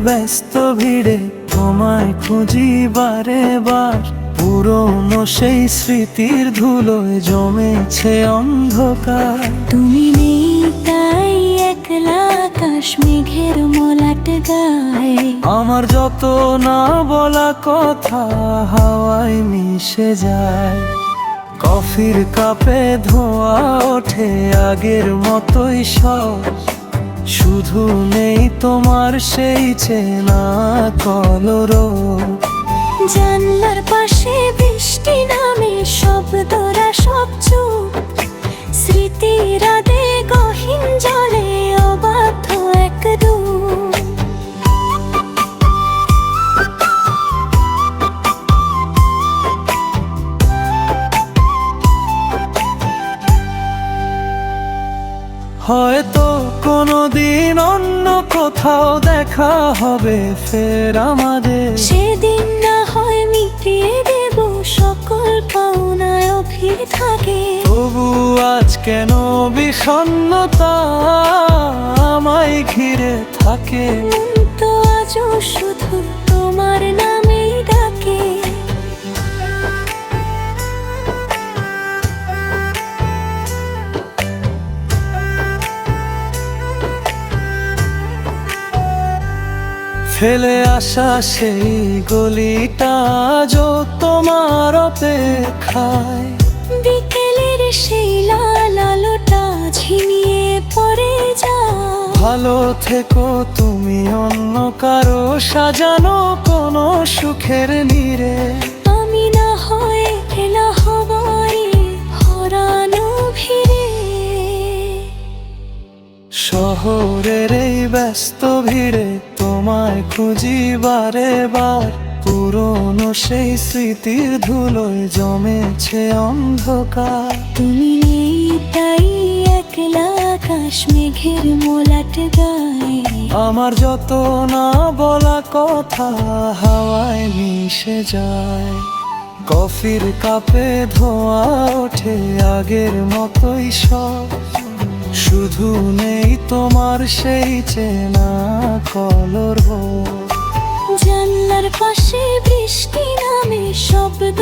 ব্যস্ত ভিড়ে তোমায় খুঁজি বারে বার। পুরনো সেই স্মৃতির ধুলোয় জমেছে অন্ধকার। তুমি নেই তাই একলা আকাশ মেঘের মলাট গায়ে। আমার যত না বলা কথা হাওয়ায় মিশে যায়। কফির কাপে ধোঁয়া ওঠে আগের মতোই সব। শুধু নেই তোমার সেই চেনা কলরব। জানলার পাশে বৃষ্টি নামে শব্দরা সব চুপ। স্মৃতিরা দে গহীন জলে অবাধ্য এক রূপ। হয়তো কোনোদিন অন্য কোথাও দেখা হবে ফের আমাদের। সেদিন না হয় মিটিয়ে দেব সকল পাওনায় ভিড় থাকে। তবু আজ কেন বিষণ্ণতা আমায় ঘিরে থাকে। মন তো আজও শুধু তোমার নামেই ডাকে। ফেলে আসা সেই গলিটা আজও তোমার অপেক্ষায়। বিকেলের সেই লাল আলোটা ঝিমিয়ে পড়ে যায়। ভালো থেকো তুমি অন্য কারো সাজানো কোনো সুখের নীড়ে। আমি না হয় খেলা হবাই হারানো ভিড়ে। শহরের এই ব্যস্ত ভিড়ে তোমায় খুঁজি বারে বার। পুরনো সেই স্মৃতির ধুলোয় জমেছে অন্ধকার। তুমি নেই তাই একলা আকাশ মেঘের মলাট গায়ে। আমার যত না বলা কথা হাওয়ায় মিশে যায়। কফির কাপে ধোঁয়া ওঠে আগের মতোই সব। শুধু নেই তোমার সেই চেনা কলরব। জানলার পাশে বৃষ্টি নামে শব্দ